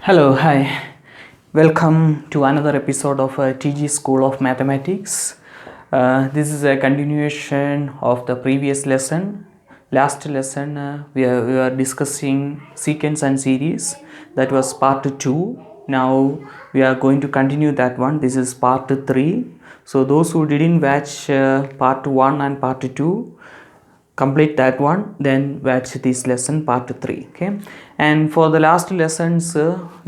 Hello, hi. Welcome to another episode of TG School of Mathematics. This is a continuation of the previous lesson. Last lesson, we are discussing sequence and series. That was part 2. Now we are going to continue that one. This is part 3. So those who didn't watch part 1 and part 2, complete that one, then watch this lesson part 3. Okay, and for the last lessons,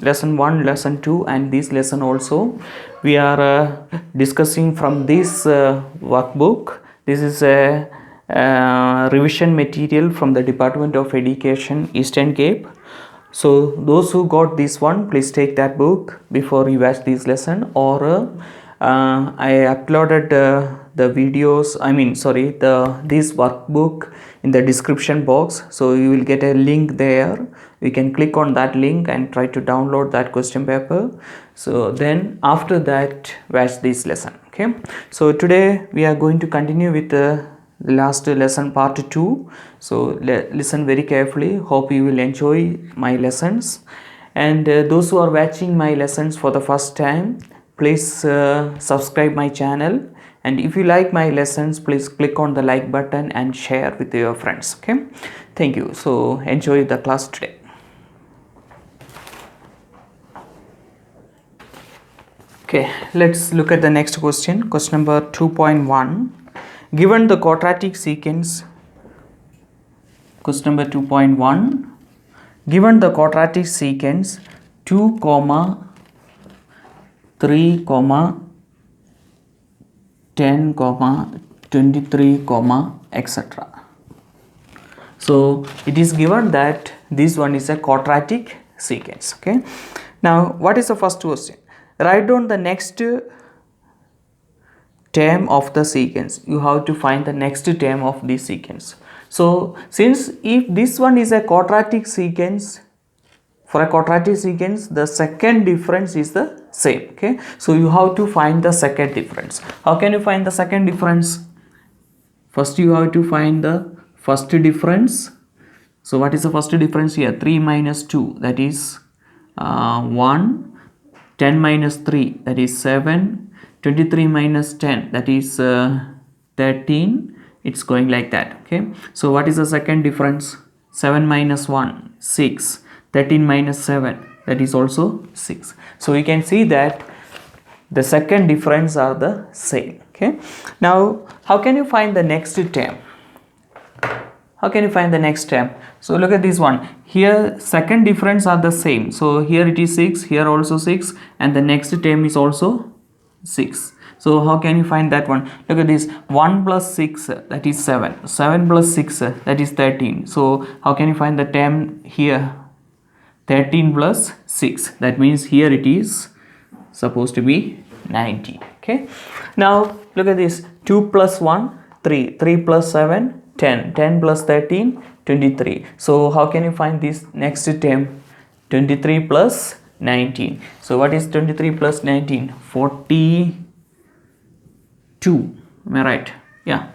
lesson 1, lesson 2 and this lesson also, we are discussing from this workbook. This is a revision material from the Department of Education, Eastern Cape. So those who got this one, please take that book before you watch this lesson, or I uploaded the videos, this workbook in the description box. So you will get a link there. You can click on that link and try to download that question paper. So then after that, watch this lesson. Okay, so today we are going to continue with the last lesson part 2. So listen very carefully. Hope you will enjoy my lessons. And those who are watching my lessons for the first time, please subscribe my channel, and if you like my lessons, please click on the like button and share with your friends. Okay, thank you. So enjoy the class today. Okay, let's look at the next question. Question number 2.1. Given the quadratic sequence, question number 2.1, given the quadratic sequence 2, 3, 10, 23, etc. So it is given that this one is a quadratic sequence. Okay, now what is the first question? Write down the next term of the sequence. You have to find the next term of this sequence. So since if this one is a quadratic sequence, for a quadratic sequence, the second difference is the same. Okay, so you have to find the second difference. How can you find the second difference? First you have to find the first difference. So what is the first difference here? 3 minus 2, that is 1. 10 minus 3, that is 7. 23 minus 10, that is 13. It's going like that. Okay, so what is the second difference? 7 minus 1, 6. 13 minus 7, that is also 6. So we can see that the second difference are the same. Okay, now how can you find the next term? How can you find the next term? So look at this one. Here second difference are the same. So here it is 6, here also 6, and the next term is also 6. So how can you find that one? Look at this. 1 plus 6, that is 7. 7 plus 6, that is 13. So how can you find the term here? 13 plus 6. That means here it is supposed to be 19. Okay. Now look at this. 2 plus 1, 3. 3 plus 7, 10. 10 plus 13, 23. So how can you find this next term? 23 plus 19. So what is 23 plus 19? 42. Am I right? Yeah.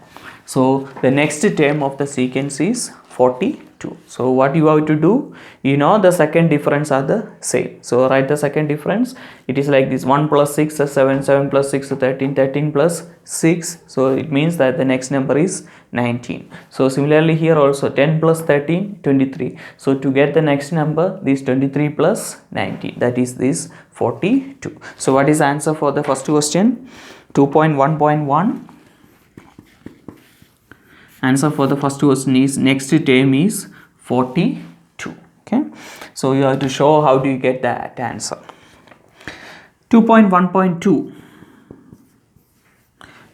So the next term of the sequence is 42. So what you have to do, you know the second difference are the same. So write the second difference. It is like this: 1 plus 6 is 7, 7 plus 6 is 13, 13 plus 6. So it means that the next number is 19. So similarly here also 10 plus 13, 23. So to get the next number, this 23 plus 19, that is this 42. So what is the answer for the first question? 2.1.1. Answer for the first question is next term is 42. Okay, so you have to show how do you get that answer. 2.1.2.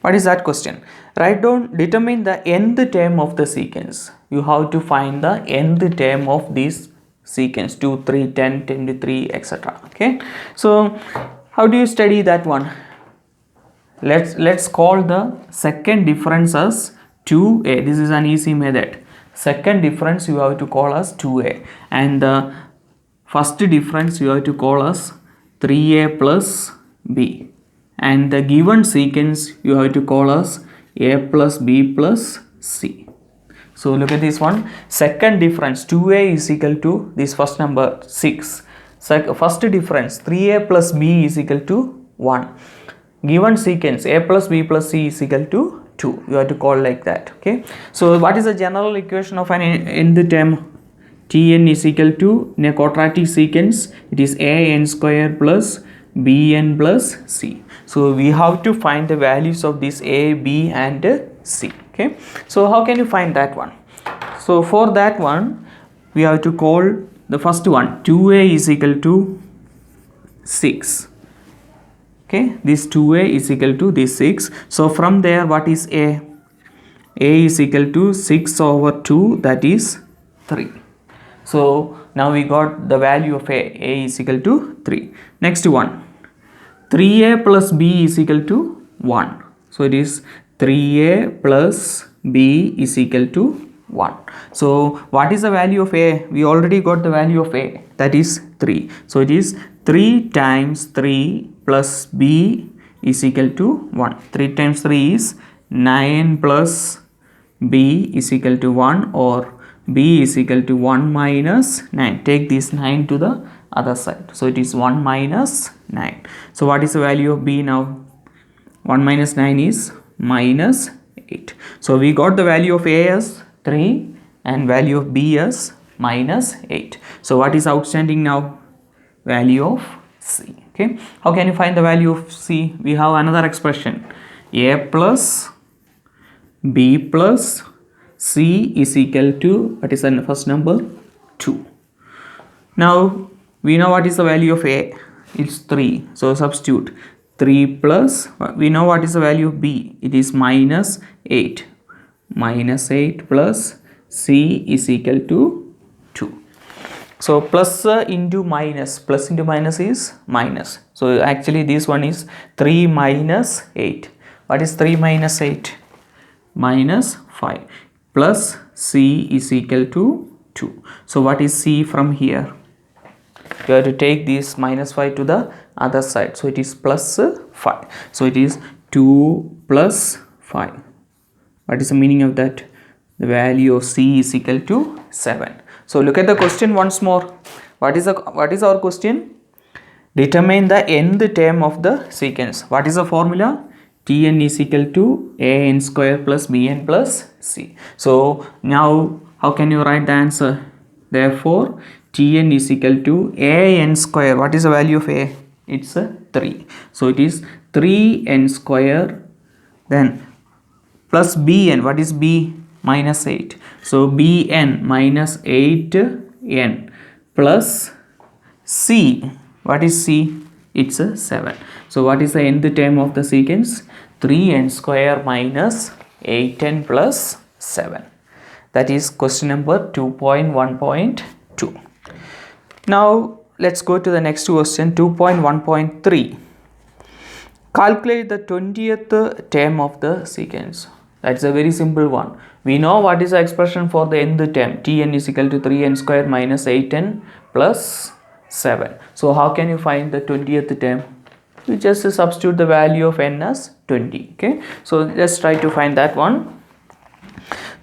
What is that question? Write down, determine the nth term of the sequence. You have to find the nth term of this sequence: 2, 3, 10, 23, etc. Okay, so how do you study that one? Let's call the second difference as 2a. This is an easy method. Second difference you have to call as 2a, and the first difference you have to call as 3a plus b, and the given sequence you have to call as a plus b plus c. So look at this one. Second difference 2a is equal to this first number 6. First difference, 3a plus b is equal to 1. Given sequence a plus b plus c is equal to 2. You have to call like that. Okay. So what is the general equation of an nth term? Tn is equal to, in a quadratic sequence, it is a n square plus bn plus c. So we have to find the values of this a, b and c. Okay. So how can you find that one? So for that one we have to call the first one, 2a is equal to 6. Okay, this 2a is equal to this 6. So from there, what is a? A is equal to 6 over 2, that is 3. So now we got the value of a. A is equal to 3. Next one, 3a plus b is equal to 1. So it is 3a plus b is equal to 1. So what is the value of a? We already got the value of a, that is 3. So it is 3 times 3 plus b is equal to 1. 3 times 3 is 9 plus b is equal to 1, or b is equal to 1 minus 9. Take this 9 to the other side. So it is 1 minus 9. So what is the value of b now? 1 minus 9 is minus 8. So we got the value of a as 3 and value of b as minus 8. So what is outstanding now? Value of c. Okay. How can you find the value of c? We have another expression, a plus b plus c is equal to, what is the first number? 2. Now we know what is the value of a, it's 3. So substitute 3 plus, we know what is the value of b, it is minus 8. Minus 8 plus c is equal to 2. So plus into minus, plus into minus is minus. So actually this one is 3 minus 8. What is 3 minus 8? Minus 5. Plus c is equal to 2. So what is c from here? You have to take this minus 5 to the other side. So it is plus 5. So it is 2 plus 5. What is the meaning of that? The value of c is equal to 7. So look at the question once more. What is our question? Determine the nth term of the sequence. What is the formula? Tn is equal to a n square plus bn plus c. So now how can you write the answer? Therefore Tn is equal to a n square. What is the value of a? It's 3. So it is 3n square, then plus bn. What is b? Minus 8. So bn minus 8n plus c. What is c? It's 7. So what is the nth term of the sequence? 3n square minus 8n plus 7. That is question number 2.1.2. Now let's go to the next question, 2.1.3. Calculate the 20th term of the sequence. That's a very simple one. We know what is the expression for the nth term. Tn is equal to 3n square minus 8n plus 7. So how can you find the 20th term? You just substitute the value of n as 20. Okay. So let's try to find that one.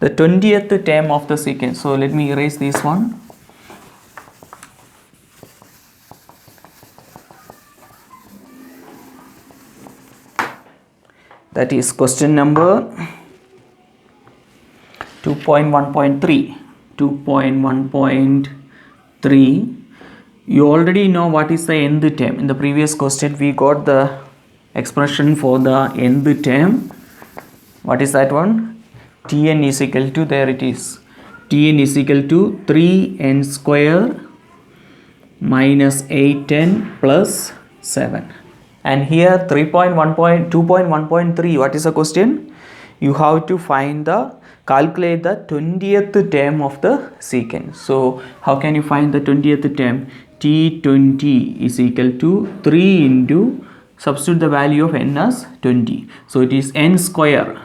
The 20th term of the sequence. So let me erase this one. That is question number 2.1.3. 2.1.3. You already know what is the nth term. In the previous question we got the expression for the nth term. What is that one? Tn is equal to, there it is, Tn is equal to 3n square minus 8n plus 7. And here 2.1.3, what is the question? You have to calculate the 20th term of the sequence. So how can you find the 20th term? T20 is equal to 3 into, substitute the value of n as 20. So it is n square,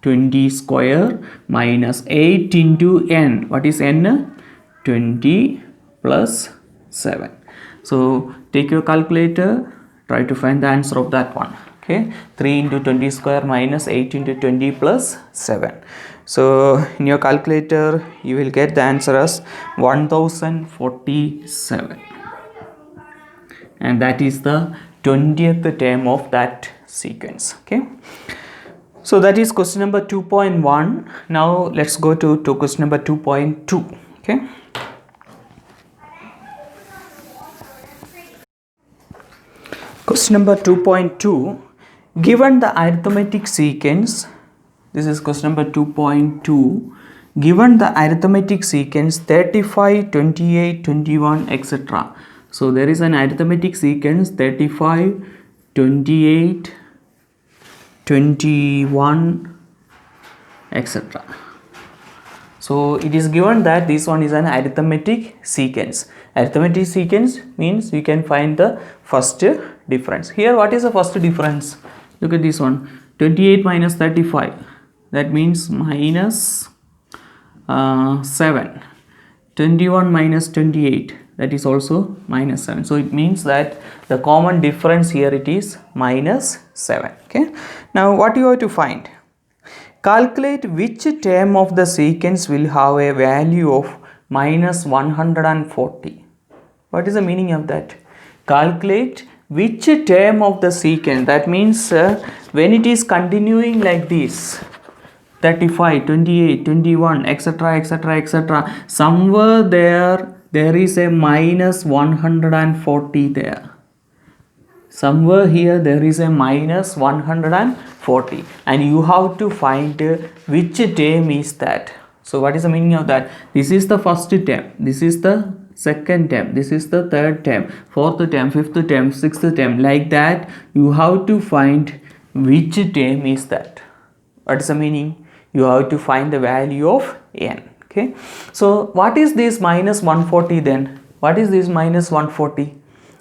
20 square minus 8 into n. What is n? 20 plus 7. So take your calculator, try to find the answer of that one. Okay, 3 into 20 square minus 8 into 20 plus 7. So in your calculator you will get the answer as 1047. and that is the 20th term of that sequence. Okay, so that is question number 2.1. Now let's go to question number 2.2. Okay, question number 2.2, given the arithmetic sequence, this is question number 2.2, given the arithmetic sequence 35, 28, 21, etc. So there is an arithmetic sequence 35, 28, 21, etc. So it is given that this one is an arithmetic sequence. Arithmetic sequence means we can find the first difference. Here what is the first difference? Look at this one, 28 minus 35, that means minus 7. 21 minus 28, that is also minus 7. So it means that the common difference here it is minus 7. Okay, now what you have to find? Calculate which term of the sequence will have a value of minus 140. What is the meaning of that? Calculate which term of the sequence, that means when it is continuing like this, 35, 28, 21, etc, etc, etc, somewhere there is a minus 140 there. Somewhere here there is a minus 140, and you have to find which term is that. So what is the meaning of that? This is the first term, this is the second term, this is the third term, fourth term, fifth term, sixth term, like that you have to find which term is that. What is the meaning? You have to find the value of n. Okay, so what is this minus 140 then? What is this minus 140?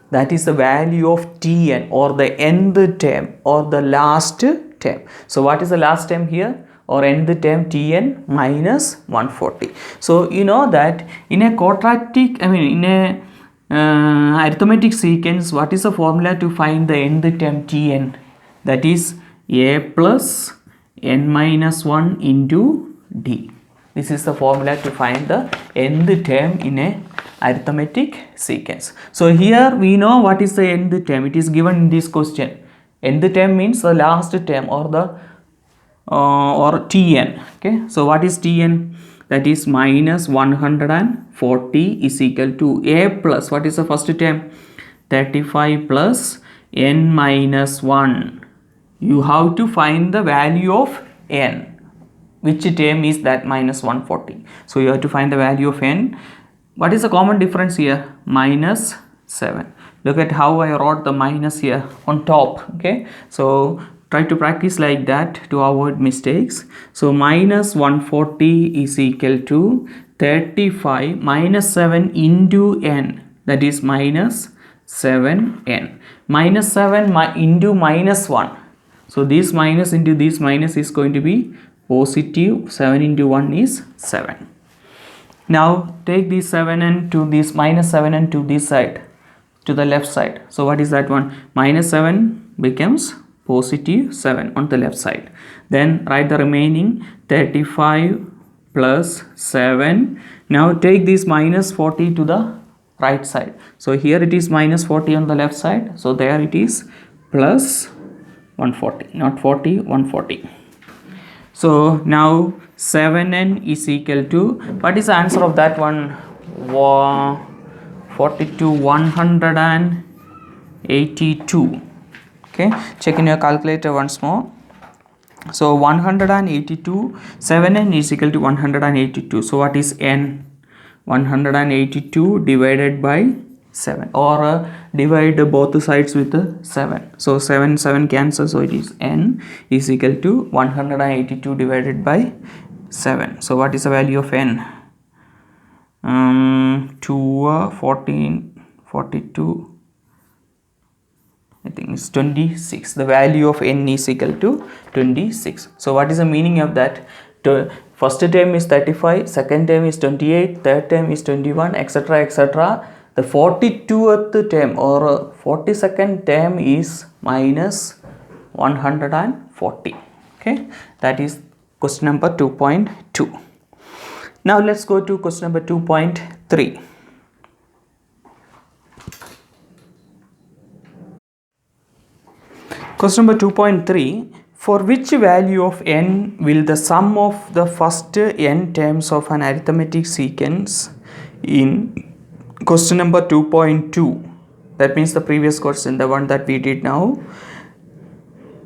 That is the value of Tn, or the nth term, or the last term. So what is the last term here, or nth term? Tn minus 140. So you know that in a quadratic, in a arithmetic sequence, what is the formula to find the nth term Tn? That is a plus n minus 1 into d. This is the formula to find the nth term in a arithmetic sequence. So here we know what is the nth term. It is given in this question. Nth term means the last term, or the or Tn. Okay, so what is Tn? That is minus 140 is equal to a plus, what is the first term? 35 plus n minus 1. You have to find the value of n. Which term is that minus 140? So you have to find the value of n. What is the common difference here? Minus 7. Look at how I wrote the minus here on top. Okay, so try to practice like that to avoid mistakes. So minus 140 is equal to 35 minus 7 into n, that is minus 7n. Minus 7 into minus 1. So this minus into this minus is going to be positive. 7 into 1 is 7. Now take this 7n to this minus 7n to this side, to the left side. So what is that one? Minus 7 becomes positive 7 on the left side. Then write the remaining 35 plus 7. Now take this minus 40 to the right side. So here it is minus 40 on the left side. So there it is plus 140, not 40, 140. So now 7n is equal to, what is the answer of that one? 42, 182. Okay, check in your calculator once more. So 182, 7n is equal to 182. So what is n? 182 divided by 7, or divide both sides with 7. So 7 cancels, so it is n is equal to 182 divided by 7. So what is the value of n? 14, 42, I think it's 26. The value of n is equal to 26. So what is the meaning of that? First term is 35, second term is 28, third term is 21, etc, etc. The 42th term or 42nd term is minus 140. Okay, that is question number 2.2. Now let's go to question number 2.3. Question number 2.3. For which value of n will the sum of the first n terms of an arithmetic sequence in question number 2.2, that means the previous question, the one that we did now,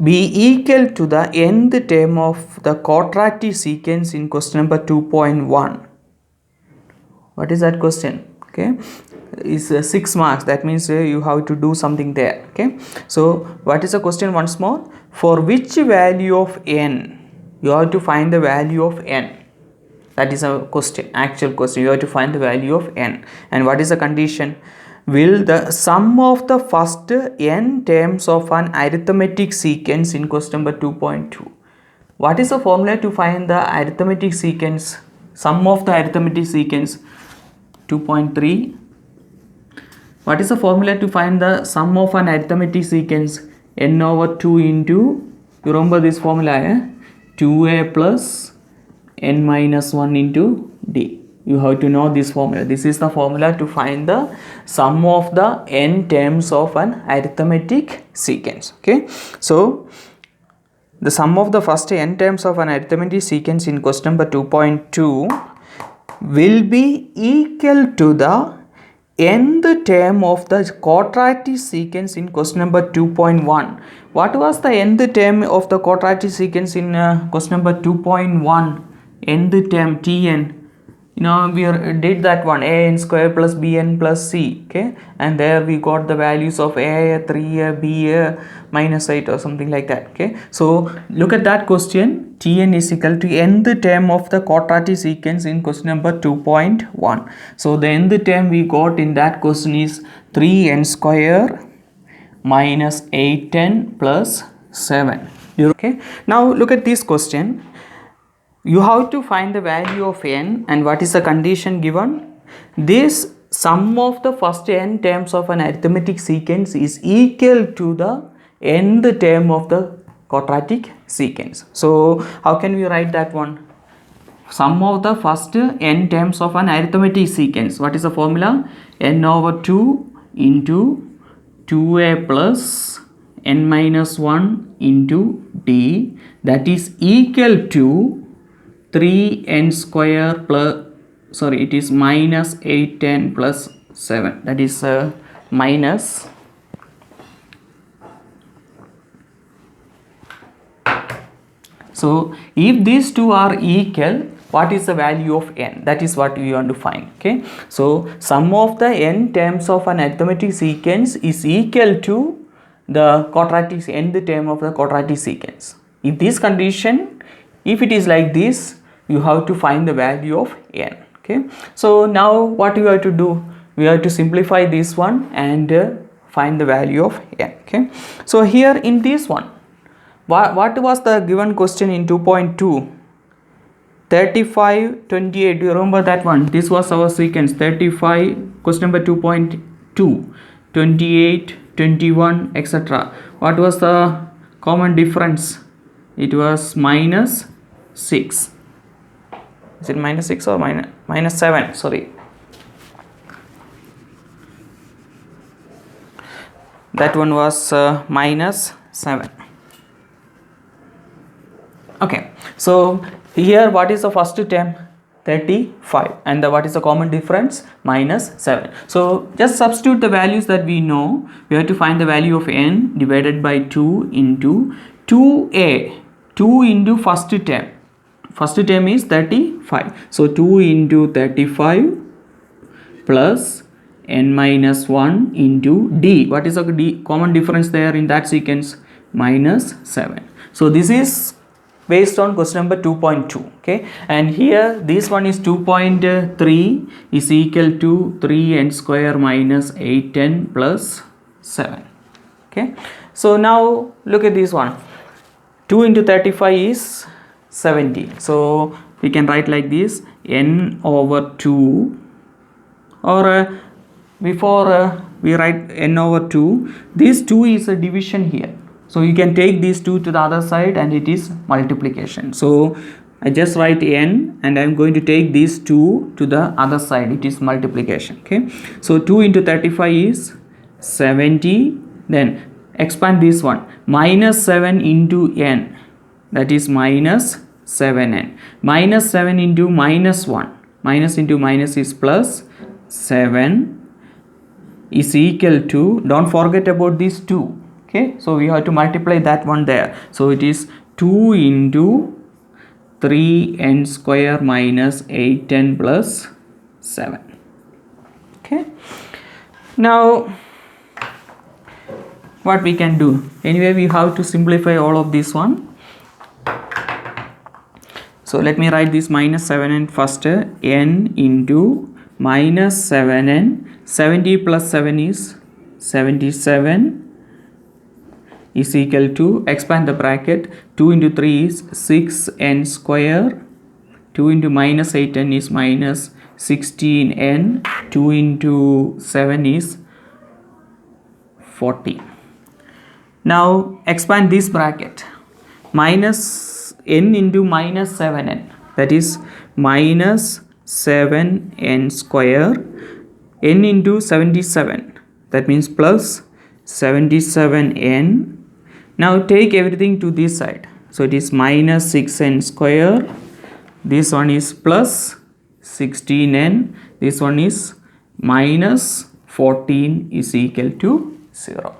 be equal to the nth term of the quadratic sequence in question number 2.1? What is that question? Okay, is 6 marks. That means you have to do something there. Okay, so what is the question once more? For which value of n you have to find the value of n? That is a question, actual question. You have to find the value of n, and what is the condition? Will the sum of the first n terms of an arithmetic sequence in question number 2.2? What is the formula to find the arithmetic sequence, sum of the arithmetic sequence? 2.3. What is the formula to find the sum of an arithmetic sequence? N over 2 into, you remember this formula, 2a plus n minus 1 into d. You have to know this formula. This is the formula to find the sum of the n terms of an arithmetic sequence. Okay, so the sum of the first n terms of an arithmetic sequence in question number 2.2 will be equal to the nth term of the quadratic sequence in question number 2.1. What was the nth term of the quadratic sequence in question number 2.1? Nth term, Tn. You know, we did that one, an square plus bn plus c. Okay, and there we got the values of a, 3, b, minus 8 or something like that. Okay, so look at that question. Tn is equal to nth term of the quadratic sequence in question number 2.1. So the nth term we got in that question is 3n square minus 8n plus 7. Okay, now look at this question. You have to find the value of n, and what is the condition given? This sum of the first n terms of an arithmetic sequence is equal to the nth term of the quadratic sequence. So how can we write that one? Sum of the first n terms of an arithmetic sequence. What is the formula? N over 2 into 2a plus n minus 1 into d, that is equal to 3n square plus, sorry, it is minus 8n plus 7, that is minus. So if these two are equal, what is the value of n? That is what we want to find. Okay, so sum of the n terms of an arithmetic sequence is equal to the quadratic nth term of the quadratic sequence. If this condition, if it is like this, you have to find the value of n. Okay, so now what you have to do? We have to simplify this one and find the value of n. Okay, so here in this one, what was the given question in 2.2? 35, 28. Do you remember that one? This was our sequence. 35, question number 2.2, 28, 21, etc. What was the common difference? It was minus 6. Is it minus 6 or minus 7? Sorry. That one was minus 7. Okay. So here what is the first term? 35. And what is the common difference? Minus 7. So just substitute the values that we know. We have to find the value of n divided by 2 into 2a. 2 into first term. First term is 35. So 2 into 35 plus n minus 1 into d. What is the common difference there in that sequence? Minus 7. So this is based on question number 2.2. Okay, and here this one is 2.3 is equal to 3n square minus 8n plus 7. Okay, so now look at this one. 2 into 35 is 70. So we can write like this: n over 2, or before we write n over 2, this 2 is a division here. So you can take these 2 to the other side and it is multiplication. So I just write n and I am going to take these 2 to the other side. It is multiplication. Okay, so 2 into 35 is 70. Then expand this one, minus 7 into n, that is minus 7n, minus 7 into minus 1, minus into minus is plus 7 is equal to, don't forget about this 2, okay, so we have to multiply that one there, so it is 2 into 3n square minus 8n plus 7. Okay, now what we can do, anyway we have to simplify all of this one. So let me write this minus 7n first, n into minus 7n, 70 plus 7 is 77 is equal to, expand the bracket, 2 into 3 is 6n square, 2 into minus 8n is minus 16n, 2 into 7 is 40. Now expand this bracket, minus n into minus 7n, that is minus 7n square, n into 77, that means plus 77n. Now take everything to this side, so it is minus 6n square, this one is plus 16n, this one is minus 14 is equal to 0.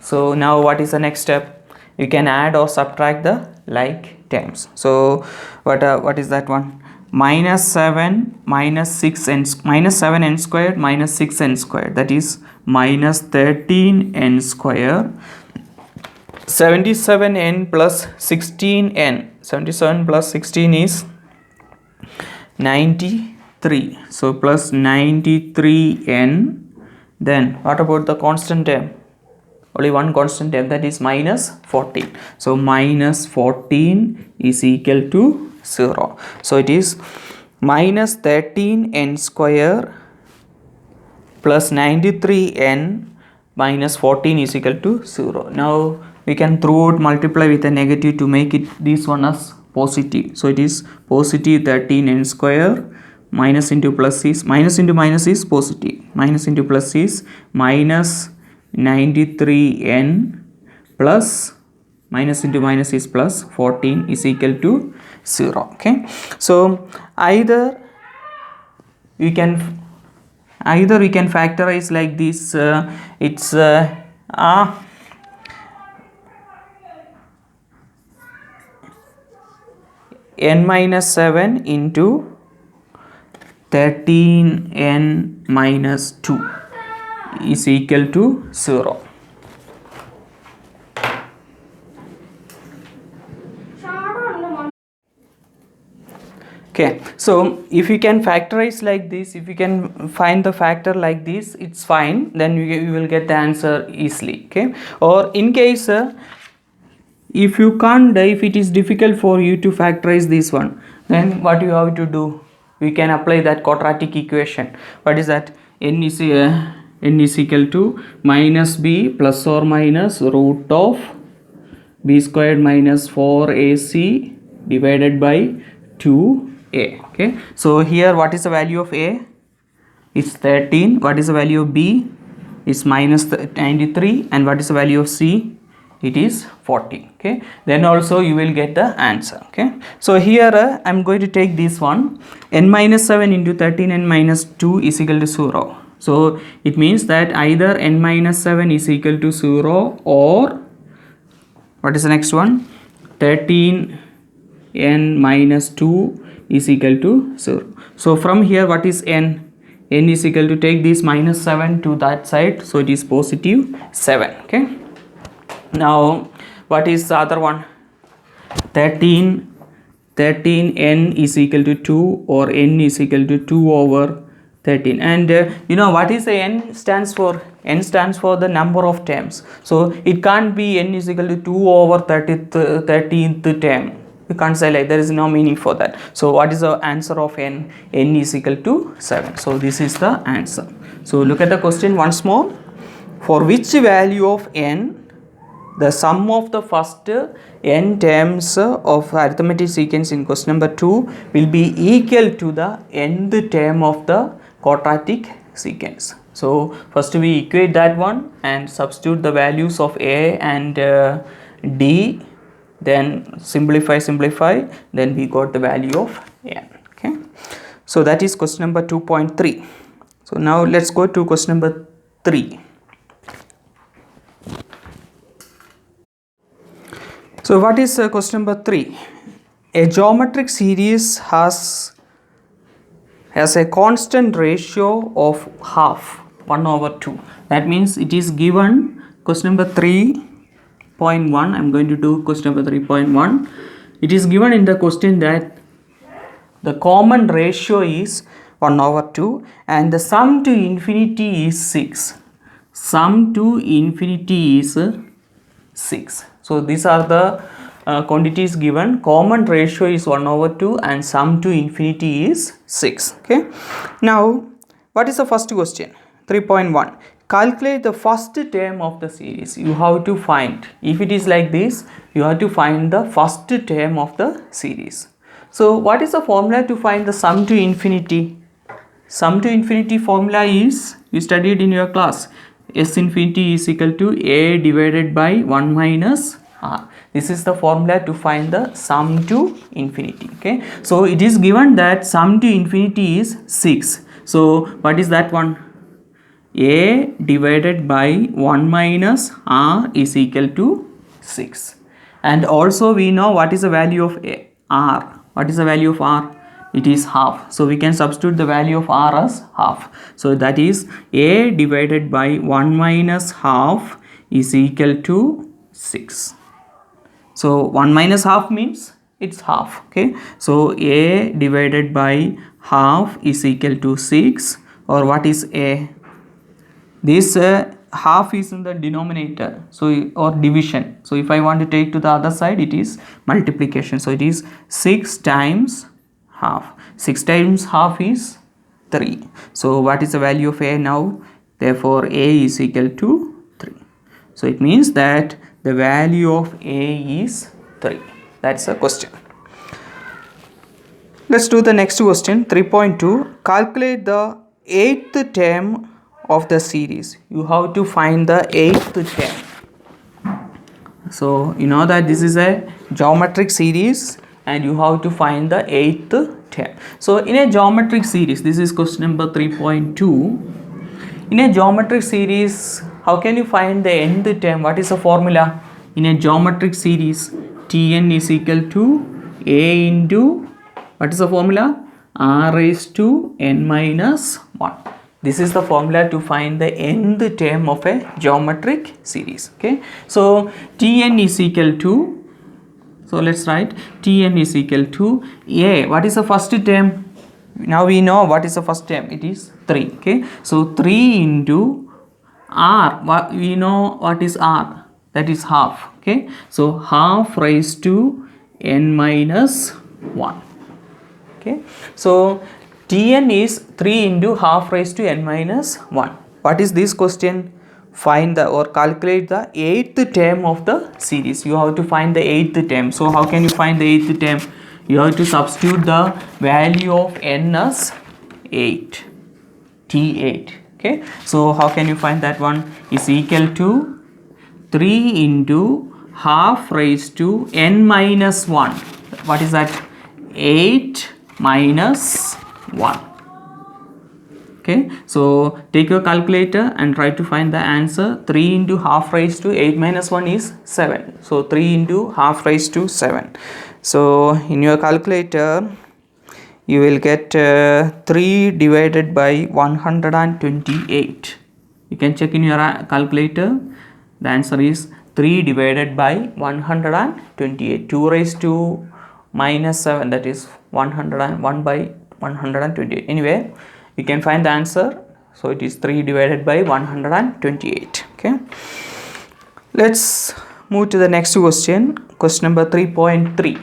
So now what is the next step? You can add or subtract the like terms. So what is that one? Minus 7 minus 6n, minus 7n squared minus 6n squared, that is minus 13n square, 77n plus 16n, 77 plus 16 is 93, so plus 93n. Then what about the constant term? Only one constant term, that is minus 14, so minus 14 is equal to 0. So it is minus 13n square plus 93n minus 14 is equal to 0. Now we can throughout multiply with a negative to make it this one as positive. So it is positive 13n square, minus into plus is, minus into minus is positive, minus into plus is minus 93n plus minus into minus is plus 14 is equal to 0. Okay, so either we can factorize like this, it's n minus 7 into 13n minus 2 is equal to 0. Okay, so if you can factorize like this, if you can find the factor like this, it's fine, then you will get the answer easily. Okay, or in case if you can't, if it is difficult for you to factorize this one, then what you have to do, we can apply that quadratic equation. What is that? N is equal to minus b plus or minus root of b squared minus 4ac divided by 2a. Okay, so here what is the value of a? It's 13. What is the value of b? It's minus 93. And what is the value of c? It is 40. Okay, then also you will get the answer. Okay, so here I'm going to take this one, n minus 7 into 13n minus 2 is equal to 0. So it means that either n minus 7 is equal to 0 or what is the next one? 13n minus 2 is equal to 0. So from here what is n? N is equal to, take this minus 7 to that side, so it is positive 7. Okay, now what is the other one? 13n is equal to 2 or n is equal to 2 over 13. And you know what is the n stands for? N stands for the number of terms. So it can't be n is equal to 2 over 13th term. You can't say like, there is no meaning for that. So what is the answer of n? N is equal to 7. So this is the answer. So look at the question once more. For which value of n the sum of the first n terms of arithmetic sequence in question number 2 will be equal to the nth term of the quadratic secants. So first we equate that one and substitute the values of a and d, then simplify, then we got the value of n. Okay, so that is question number 2.3. so now let's go to question number 3. So what is question number 3? A geometric series has a constant ratio of half, 1/2. That means it is given question number 3.1. I am going to do question number 3.1. It is given in the question that the common ratio is 1/2 and the sum to infinity is 6. Sum to infinity is 6. So these are the quantities given. Common ratio is 1/2 and sum to infinity is 6. Okay. Now what is the first question? 3.1. Calculate the first term of the series. You have to find, if it is like this, you have to find the first term of the series. So what is the formula to find the sum to infinity? Sum to infinity formula is, you studied in your class, S infinity is equal to A divided by 1 minus R. This is the formula to find the sum to infinity. Okay, so it is given that sum to infinity is 6. So what is that one? A divided by 1 minus R is equal to 6. And also we know what is the value of R. What is the value of R? It is half. So we can substitute the value of R as half. So that is A divided by 1 minus half is equal to 6. So 1 minus half means it's half. Okay. So A divided by half is equal to 6, or what is A? This half is in the denominator, so, or division. So if I want to take to the other side, it is multiplication. So it is 6 times half. 6 times half is 3. So what is the value of A now? Therefore A is equal to 3. So it means that the value of A is 3. That's the question. Let's do the next question. 3.2. Calculate the 8th term of the series. You have to find the 8th term. So you know that this is a geometric series and you have to find the 8th term. So in a geometric series, this is question number 3.2. In a geometric series, how can you find the nth term? What is the formula? In a geometric series, Tn is equal to A into, what is the formula? R raised to n minus 1. This is the formula to find the nth term of a geometric series. Okay. So Tn is equal to, so let's write Tn is equal to A. What is the first term? Now we know what is the first term. It is 3. Okay. So 3 into R. We know what is R. That is half. Okay. So half raised to n minus 1. Okay. So Tn is 3 into half raised to n minus 1. What is this question? Find the, or calculate the 8th term of the series. You have to find the 8th term. So how can you find the 8th term? You have to substitute the value of n as 8. T8. Okay. So how can you find that one? Is equal to 3 into half raised to n minus 1. What is that? 8 minus 1. Okay, so take your calculator and try to find the answer. 3 into half raised to 8 minus 1 is 7. So 3 into half raised to 7. So in your calculator you will get 3 divided by 128. You can check in your calculator. The answer is 3 divided by 128. 2 raised to minus 7, that is 101 by 128. Anyway, we can find the answer. So it is 3 divided by 128. Okay. Let's move to the next question. Question number 3.3.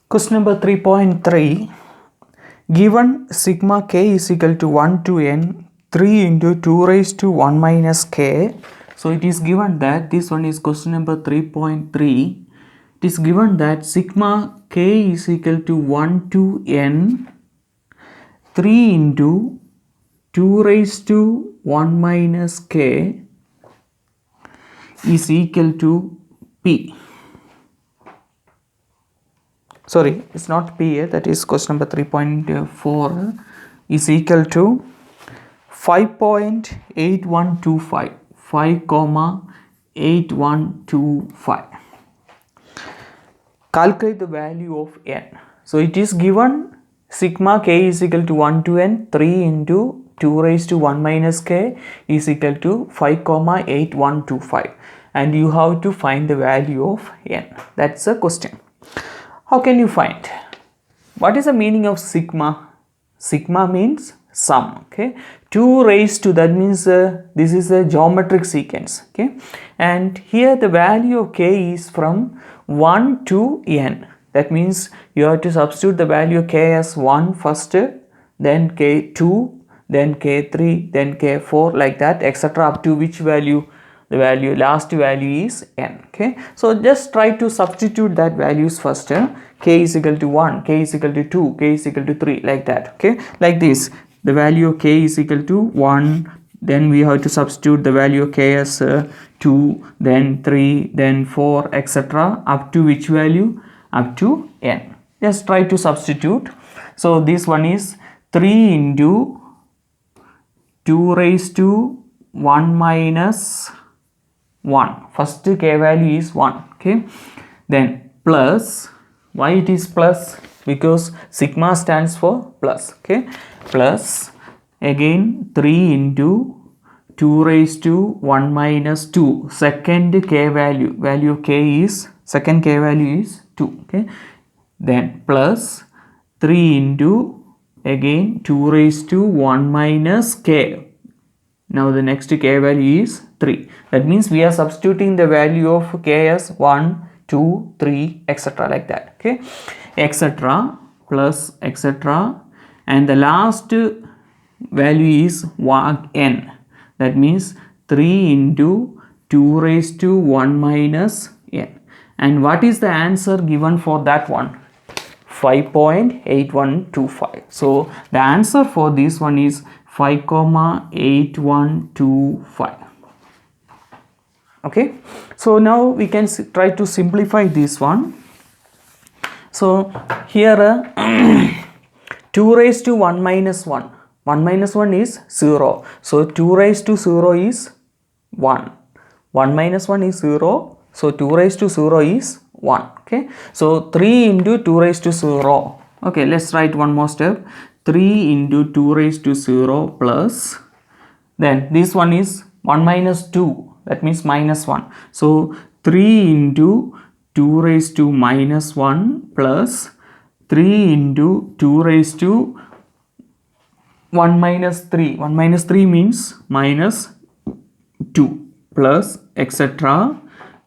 Question number 3.3. Given sigma k is equal to 1 to n 3 into 2 raised to 1 minus k. So it is given that this one is question number 3.3. It is given that sigma k is equal to 1 to n 3 into 2 raised to 1 minus k is equal to p. Sorry, it's not p here, that is question number 3.4 is equal to 5.8125, 5,8125. Calculate the value of n. So it is given sigma k is equal to 1 to n 3 into 2 raised to 1 minus k is equal to 5,8125, and you have to find the value of n. That's the question. How can you find? What is the meaning of sigma? Sigma means sum. Okay, 2 raised to, that means this is a geometric sequence. Okay, and here the value of k is from 1 to n. That means you have to substitute the value of k as 1 first, then k2, then k3, then k4, like that, etc., up to which value? The value, last value is n. Okay, so just try to substitute that values first. K is equal to 1, k is equal to 2, k is equal to 3, like that. Okay, like this, the value of k is equal to 1, then we have to substitute the value of k as 2, then 3, then 4, etc., up to which value? Up to n. Just try to substitute. So this one is 3 into 2 raised to 1 minus 1. First k value is 1. Okay, then plus, why it is plus? Because sigma stands for plus. Okay, plus again 3 into 2 raised to 1 minus 2, second k value, value of k is, second k value is 2. Okay, then plus 3 into again 2 raised to 1 minus k. Now the next k value is 3. That means we are substituting the value of k as 1, 2, 3, etc., like that. Okay, etc., plus etc., and the last value is n. That means 3 into 2 raised to 1 minus n. And what is the answer given for that one? 5.8125. So the answer for this one is 5,8125. Okay, so now we can try to simplify this one. So here 2 raised to 1 minus 1, 1 minus 1 is 0, so 2 raised to 0 is 1, 1 minus 1 is 0, so 2 raised to 0 is 1. Okay, so 3 into 2 raised to 0. Okay, let's write one more step. 3 into 2 raised to 0 plus, then this one is 1 minus 2, that means minus 1. So 3 into 2 raised to minus 1 plus 3 into 2 raised to 1 minus 3. 1 minus 3 means minus 2 plus etc.,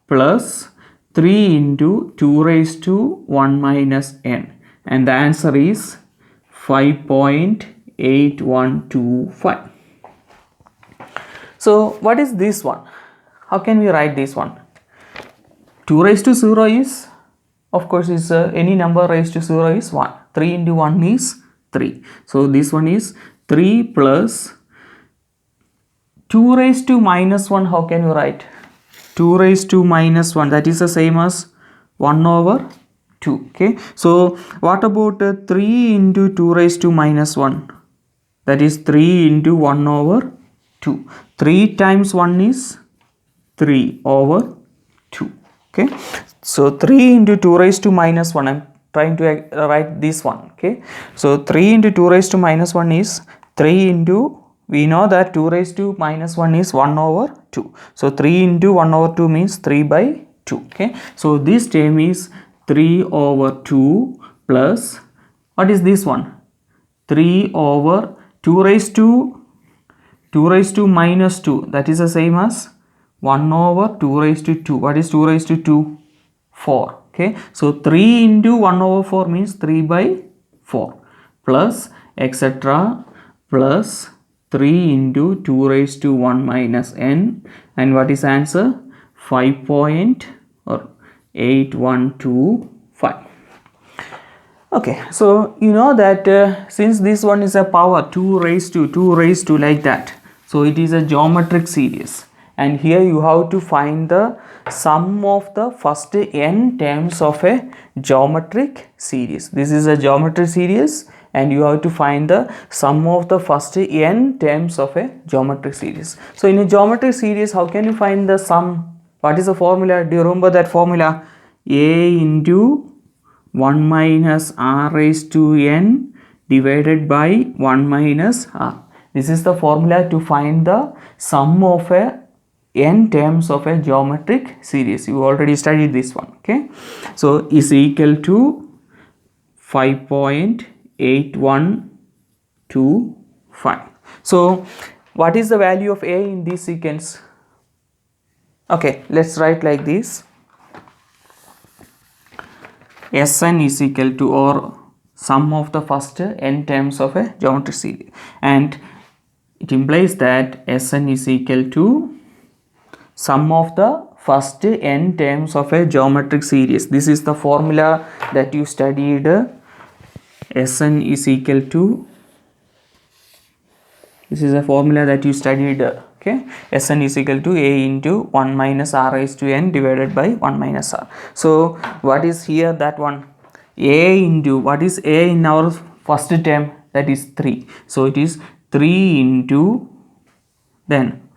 plus 3 into 2 raised to 1 minus n, and the answer is 5.8125. So what is this one? How can we write this one? 2 raised to 0 is, of course, is any number raised to 0 is 1. 3 into 1 is 3. So this one is 3 plus 2 raised to minus 1. How can you write? 2 raised to minus 1, that is the same as 1 over 2. Okay, so what about 3 into 2 raised to minus 1? That is 3 into 1 over 2. 3 times 1 is 3 over 2. Okay, so 3 into 2 raised to minus 1, I'm trying to write this one. Okay, so 3 into 2 raised to minus 1 is 3 into, we know that 2 raised to minus 1 is 1 over 2. So 3 into 1 over 2 means 3 by 2. Okay, so this term is 3 over 2 plus, what is this one? 3 over 2 raised to minus 2, that is the same as 1 over 2 raised to 2. What is 2 raised to 2? 4. Okay, so 3 into 1 over 4 means 3 by 4 plus etc., plus 3 into 2 raised to 1 minus n, and what is answer? 5.8125. Okay, so you know that since this one is a power 2 raised to 2 raised to like that, so it is a geometric series, and here you have to find the sum of the first n terms of a geometric series. This is a geometric series and you have to find the sum of the first n terms of a geometric series. So in a geometric series, how can you find the sum? What is the formula? Do you remember that formula? A into 1 minus r raised to n divided by 1 minus r. This is the formula to find the sum of a n terms of a geometric series. You already studied this one. Okay, so is equal to 5.8125. So what is the value of a in this sequence? Okay, let's write like this. Sn is equal to, or sum of the first n terms of a geometric series, and it implies that Sn is equal to sum of the first n terms of a geometric series. This is the formula that you studied. Sn is equal to, this is a formula that you studied. Okay, Sn is equal to a into 1 minus r raised to n divided by 1 minus r. So what is here? That one, a into, what is a in our first term? That is 3. So it is 3 into, then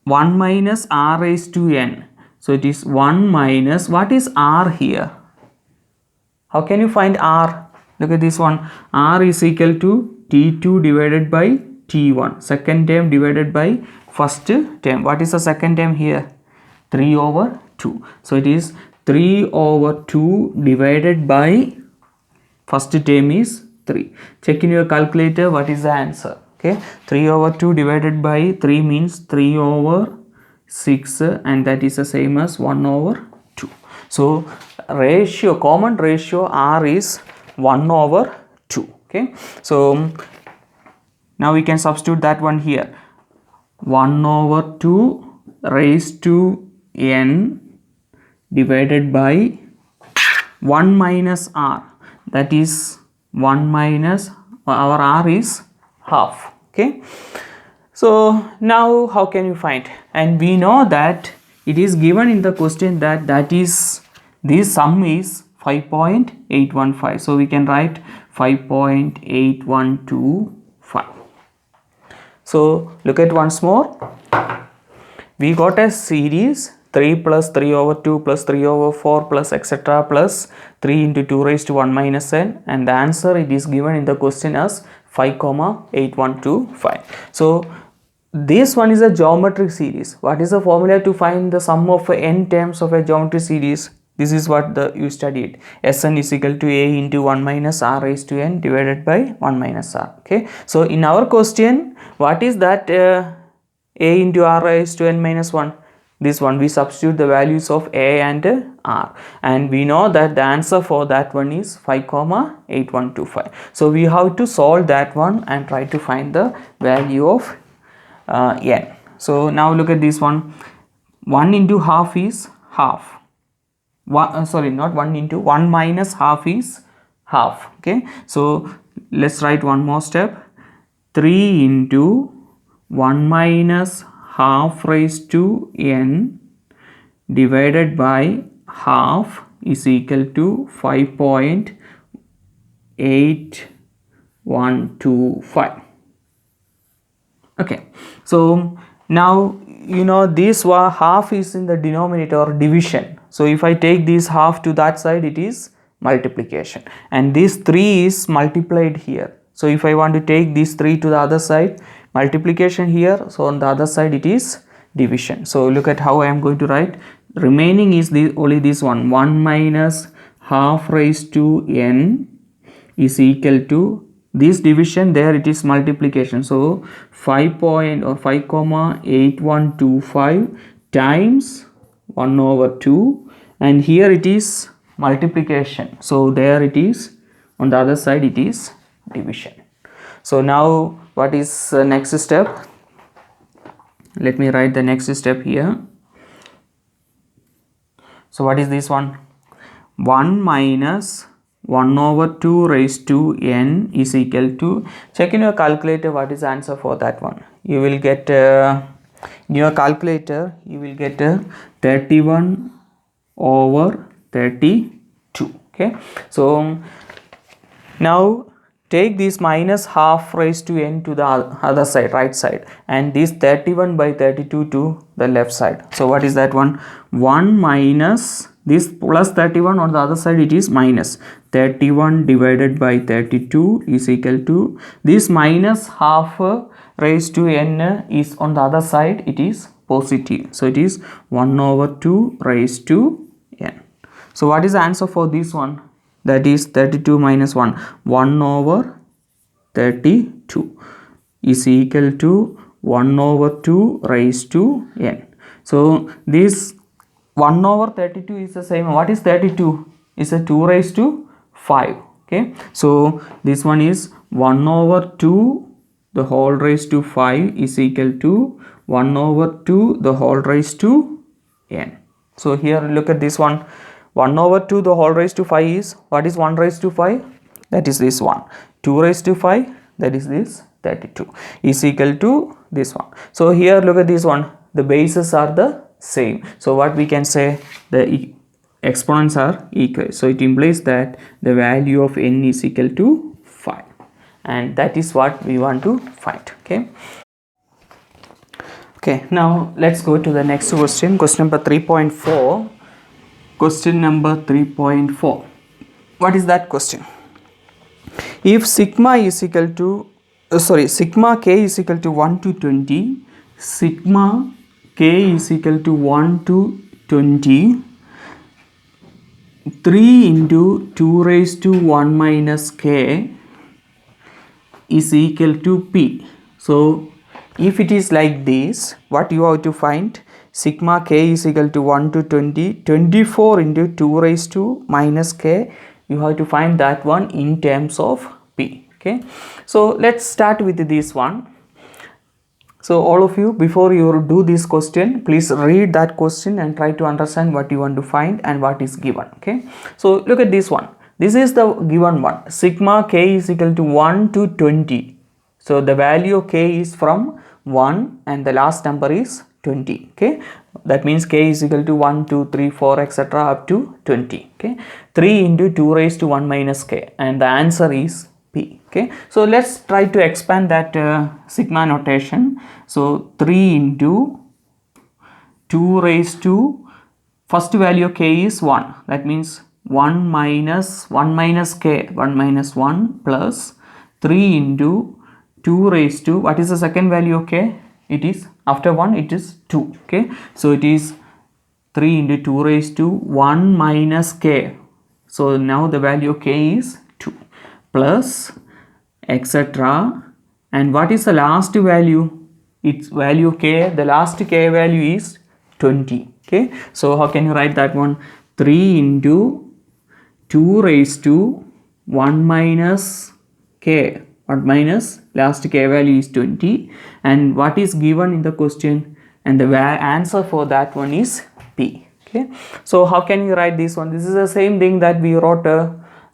1 minus r raised to n. So it is 1 minus, what is r here? How can you find r? Look at this one. R is equal to t2 divided by t1. Second term divided by first term. What is the second term here? 3 over 2. So it is 3 over 2 divided by first term is 3. Check in your calculator what is the answer. Okay, 3 over 2 divided by 3 means 3 over 6, and that is the same as 1 over 2. So ratio, common ratio r is 1 over 2. Okay, so now we can substitute that one here. 1 over 2 raised to n divided by 1 minus r, that is 1 minus, our r is half. Okay, so now how can you find? And we know that it is given in the question that is, this sum is 5.815. So we can write 5.8125. So look at once more. We got a series 3 plus 3 over 2 plus 3 over 4 plus etc. plus 3 into 2 raised to 1 minus n, and the answer it is given in the question as 5.8125. So this one is a geometric series. What is the formula to find the sum of n terms of a geometric series? This is what you studied. Sn is equal to a into 1 minus r raised to n divided by 1 minus r. Okay, so in our question, what is that a into r raised to n minus 1? This one, we substitute the values of a and r, and we know that the answer for that one is 5.8125. So we have to solve that one and try to find the value of n. So now look at this one. 1 into half is half. Sorry, not 1 into 1 minus half is half. Okay, so let's write one more step. 3 into 1 minus half raised to n divided by half is equal to 5.8125. Okay, so now you know this half is in the denominator or division. So if I take this half to that side, it is multiplication, and this 3 is multiplied here. So if I want to take this 3 to the other side, multiplication here, so on the other side it is division. So look at how I am going to write. Remaining is only this one, 1 minus half raised to n is equal to this division, there it is multiplication. So 5.8125 times 1 over 2, and here it is multiplication. So there it is, on the other side it is division. So now what is the next step? Let me write the next step here. So what is this one? 1 minus 1 over 2 raised to n is equal to, check in your calculator what is the answer for that one. You will get in your calculator you will get 31 over 32. Okay, so now take this minus half raised to n to the other side, right side, and this 31 by 32 to the left side. So what is that one? 1 minus this plus 31 on the other side, it is minus 31 divided by 32 is equal to this minus half raised to n is on the other side, it is positive. So it is 1 over 2 raised to n. So what is the answer for this one? That is 32 minus 1. 1 over 32 is equal to 1 over 2 raised to n. So this 1 over 32 is the same. What is 32? Is a 2 raised to 5. Okay. So this one is 1 over 2 the whole raised to 5 is equal to 1 over 2 the whole raised to n. So here look at this one. 1 over 2 the whole raised to 5 is, what is 1 raised to 5? That is this one. 2 raised to 5, that is this 32 is equal to this one. So here look at this one, the bases are the same. So what we can say, the exponents are equal. So it implies that the value of n is equal to 5, and that is what we want to find. Okay, now let's go to the next question, question number 3.4. Question number 3.4. What is that question? If sigma is equal to sigma k is equal to 1 to 20, sigma k is equal to 1 to 20, 3 into 2 raised to 1 minus k is equal to p. So if it is like this, what you have to find? Sigma k is equal to 1 to 20, 24 into 2 raised to minus k, you have to find that one in terms of p. Okay, so let's start with this one. So all of you, before you do this question, please read that question and try to understand what you want to find and what is given. Okay, so look at this one. This is the given one. Sigma k is equal to 1 to 20. So the value of k is from 1 and the last number is 20. Okay, that means k is equal to 1, 2, 3, 4, etc. up to 20. Okay, 3 into 2 raised to 1 minus k, and the answer is p. Okay, so let's try to expand that sigma notation. So 3 into 2 raised to, first value of k is 1, that means 1 minus k, 1 minus 1 plus 3 into 2 raised to, what is the second value of k? It is, after 1 it is 2. Okay, so it is 3 into 2 raised to 1 minus k. So now the value of k is 2 plus etc. And what is the last value? Its value of k, the last k value is 20. Okay, so how can you write that one? 3 into 2 raised to 1 minus k, 1 minus last k value is 20, and what is given in the question, and the answer for that one is p. Okay, so how can you write this one? This is the same thing that we wrote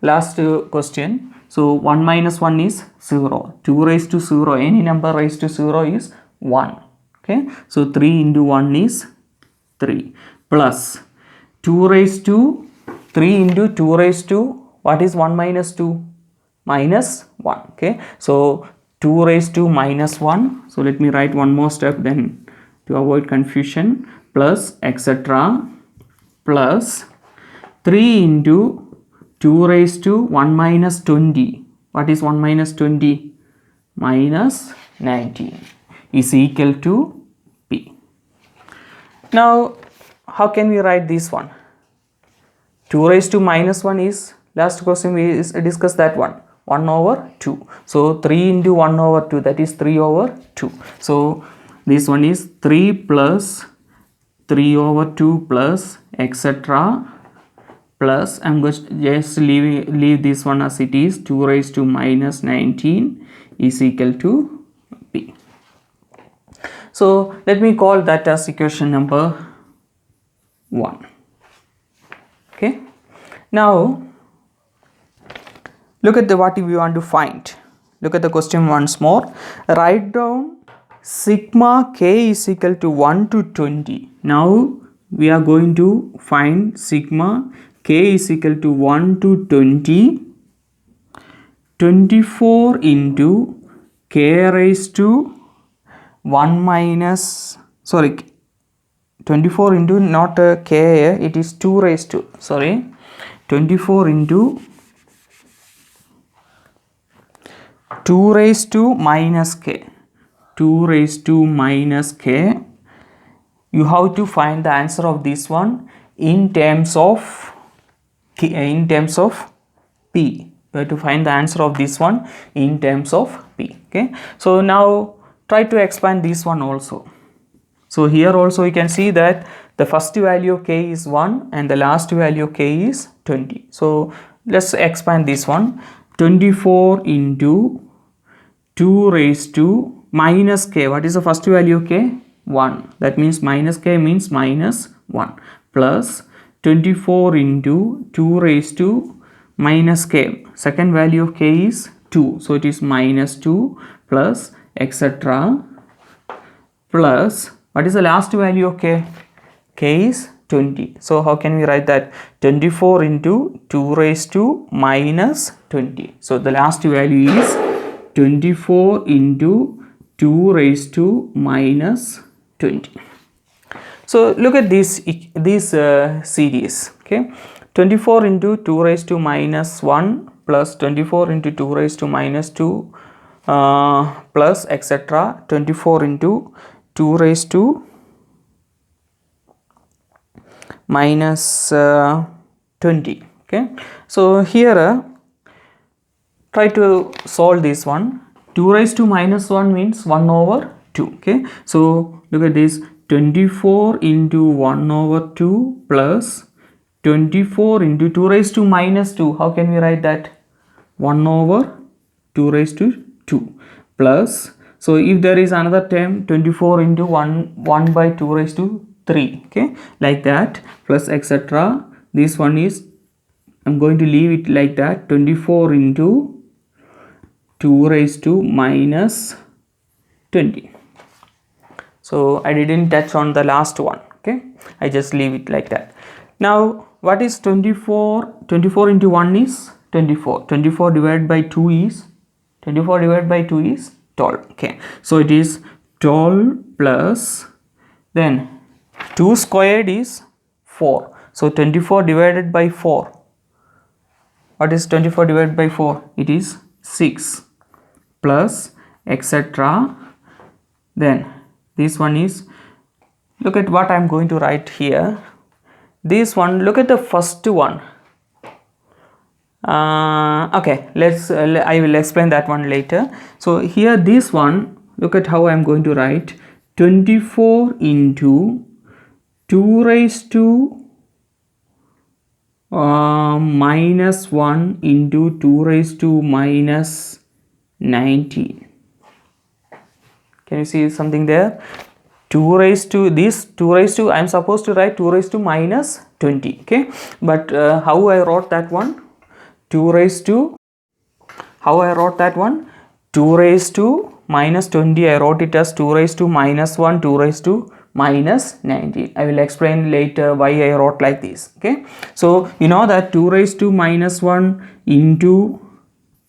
last question. So 1 minus 1 is 0, 2 raised to 0, any number raised to 0 is 1. Okay, so 3 into 1 is 3 plus 2 raised to 3 into 2 raised to, what is 1 minus 2? Minus 1. Okay, so 2 raised to minus 1. So let me write one more step then to avoid confusion, plus etc. plus 3 into 2 raised to 1 minus 20. What is 1 minus 20? Minus 19 is equal to p. Now how can we write this one? 2 raised to minus 1 is, last question we discussed that one, 1 over 2. So 3 into 1 over 2, that is 3 over 2. So this one is 3 plus 3 over 2 plus etc. plus, I'm going to just leave this one as it is, 2 raised to minus 19 is equal to p. So let me call that as equation number 1. Okay, now Look at the what we want to find. Look at the question once more. Write down sigma k is equal to 1 to 20. Now we are going to find sigma k is equal to 1 to 20. 24 into k raised to 1 minus, sorry, 24 into not k, it is 2 raised to, sorry, 24 into 2 raised to minus k, 2 raised to minus k. You have to find the answer of this one in terms of p. You have to find the answer of this one in terms of p. Okay, so now try to expand this one also. So here also you can see that the first value of k is 1 and the last value of k is 20. So let's expand this one. 24 into 2 raised to minus k. What is the first value of k? 1. That means minus k means minus 1 plus 24 into 2 raised to minus k. Second value of k is 2. So it is minus 2 plus etc. plus what is the last value of k? K is 20. So how can we write that? 24 into 2 raised to minus 20. So the last value is 24 into 2 raised to minus 20. So look at this series. Okay, 24 into 2 raised to minus 1 plus 24 into 2 raised to minus 2 plus etc. 24 into 2 raised to minus 20. Okay, so here try to solve this one. 2 raised to minus 1 means 1 over 2. Okay, so look at this. 24 into 1 over 2 plus 24 into 2 raised to minus 2. How can we write that? 1 over 2 raised to 2 plus, so if there is another term, 24 into 1 by 2 raised to 3. Okay, like that plus etc. This one is, I'm going to leave it like that. 24 into 2 raised to minus 20. So I didn't touch on the last one. Okay, I just leave it like that. Now what is 24? 24 into 1 is 24. 24 divided by 2 is 12. Okay, so it is 12 plus, then 2 squared is 4. So 24 divided by 4. What is 24 divided by 4? It is 6 plus etc. Then this one is, look at what I am going to write here. This one, look at the first one. Okay, let's I will explain that one later. So here this one, look at how I am going to write. 24 into 2 raised to minus 1 into 2 raised to minus 19. Can you see something there? 2 raised to this, 2 raised to, I am supposed to write 2 raised to minus 20. Okay, but how I wrote that one? 2 raised to, how I wrote that one? 2 raised to minus 20. I wrote it as 2 raised to minus 1, 2 raised to minus 19. I will explain later why I wrote like this. Okay, so you know that 2 raised to minus 1 into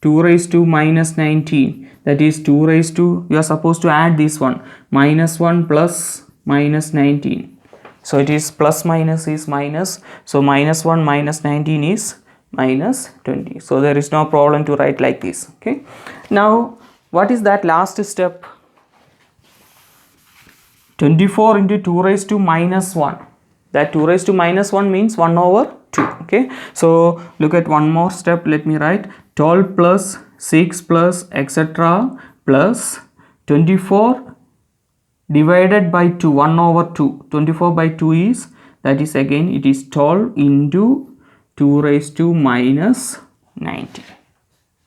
2 raised to minus 19, that is 2 raised to, you are supposed to add this one, minus 1 plus minus 19. So it is plus minus is minus, so minus 1 minus 19 is minus 20. So there is no problem to write like this. Okay, now what is that last step? 24 into 2 raised to minus 1. That 2 raised to minus 1 means 1 over 2. Okay, so look at one more step. Let me write 12 plus 6 plus etc. plus 24 divided by 2, 1 over 2. 24 by 2 is, that is again it is 12 into 2 raised to minus 90.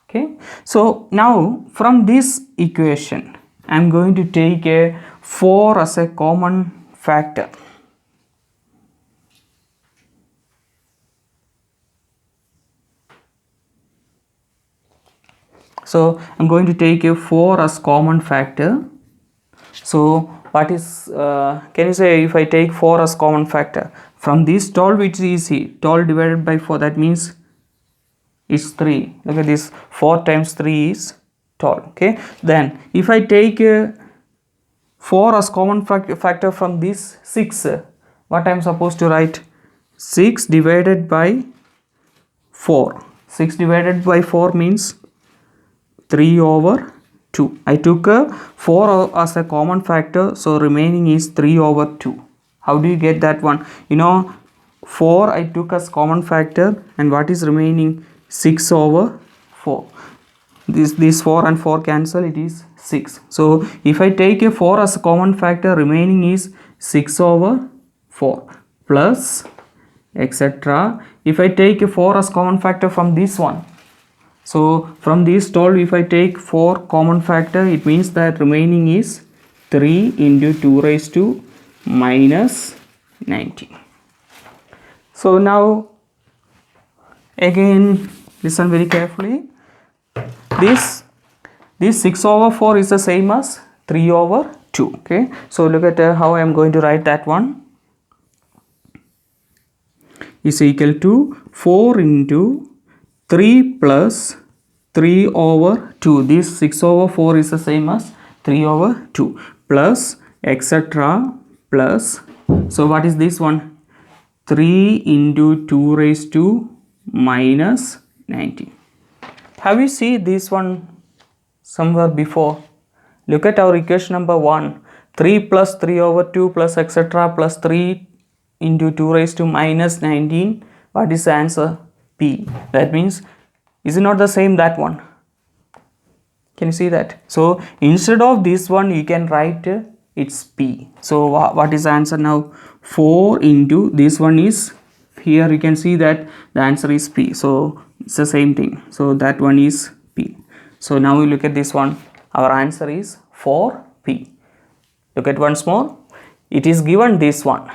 Okay, so now from this equation I am going to take a 4 as a common factor. So I'm going to take a 4 as common factor. So what is, can you say if I take 4 as common factor, from this 12 it's easy, 12 divided by 4, that means it's 3. Look at this, 4 times 3 is 12. Okay, then if I take 4 as common factor from this 6, what I'm supposed to write? 6 divided by 4. 6 divided by 4 means 3 over 2. I took 4 as a common factor, so remaining is 3 over 2. How do you get that one? 4 I took as common factor, and what is remaining? 6 over 4. This 4 and 4 cancel, it is 6. So if I take a 4 as a common factor, remaining is 6 over 4 plus etc. If I take a 4 as common factor from this one, so from this 12 if I take 4 common factor, it means that remaining is 3 into 2 raised to minus 19. So now again listen very carefully. This 6 over 4 is the same as 3 over 2. Okay, so look at how I am going to write that one. Is equal to 4 into 3 plus 3 over 2. This 6 over 4 is the same as 3 over 2 plus etc. plus, so what is this one? 3 into 2 raised to minus 19. Have you seen this one somewhere before? Look at our equation number 1. 3 plus 3 over 2 plus etc. plus 3 into 2 raised to minus 19. What is the answer? P. That means, is it not the same that one? Can you see that? So instead of this one you can write it's P. So what is the answer now? 4 into this one is, here you can see that the answer is P. So it's the same thing. So that one is P. So now we look at this one. Our answer is 4P. Look at once more. It is given this one.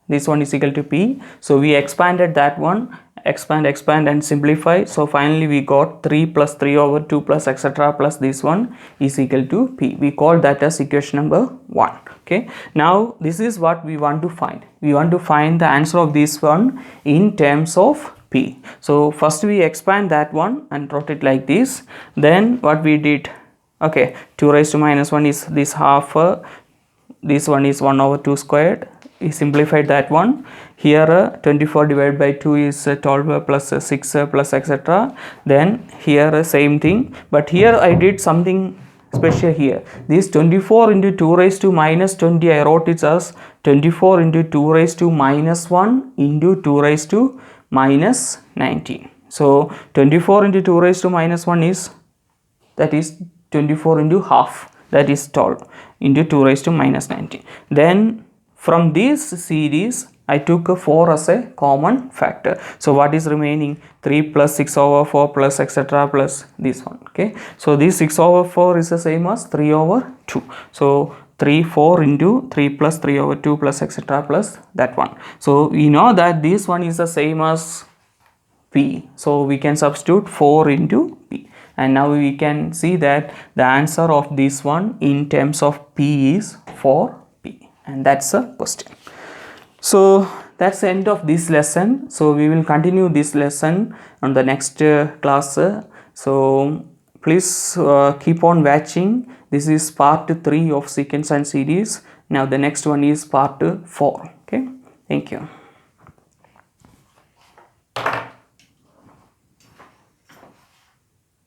This one is equal to P. So we expanded that one. Expand and simplify. So finally we got 3 plus 3 over 2 plus etc. plus this one is equal to P. We call that as equation number 1. Okay. Now this is what we want to find. We want to find the answer of this one in terms of P. So first we expand that one and wrote it like this. Then what we did, okay, 2 raised to minus 1 is this half, this one is 1 over 2 squared. We simplified that one. Here 24 divided by 2 is 12 plus 6 plus etc. Then here same thing, but here I did something special here. This 24 into 2 raised to minus 20, I wrote it as 24 into 2 raised to minus 1 into 2 raised to minus 19. So 24 into 2 raised to minus 1 is, that is 24 into half, that is 12 into 2 raised to minus 19. Then from this series I took a 4 as a common factor. So what is remaining? 3 plus 6 over 4 plus etc. plus this one. Okay, so this 6 over 4 is the same as 3 over 2. So 4 into 3 plus 3 over 2 plus etc. plus that one. So we know that this one is the same as P. So we can substitute 4 into P. And now we can see that the answer of this one in terms of P is 4P. And that's a question. So that's the end of this lesson. So we will continue this lesson on the next class. So please keep on watching. This is part 3 of Secants and Series. Now the next one is part 4. Okay, thank you.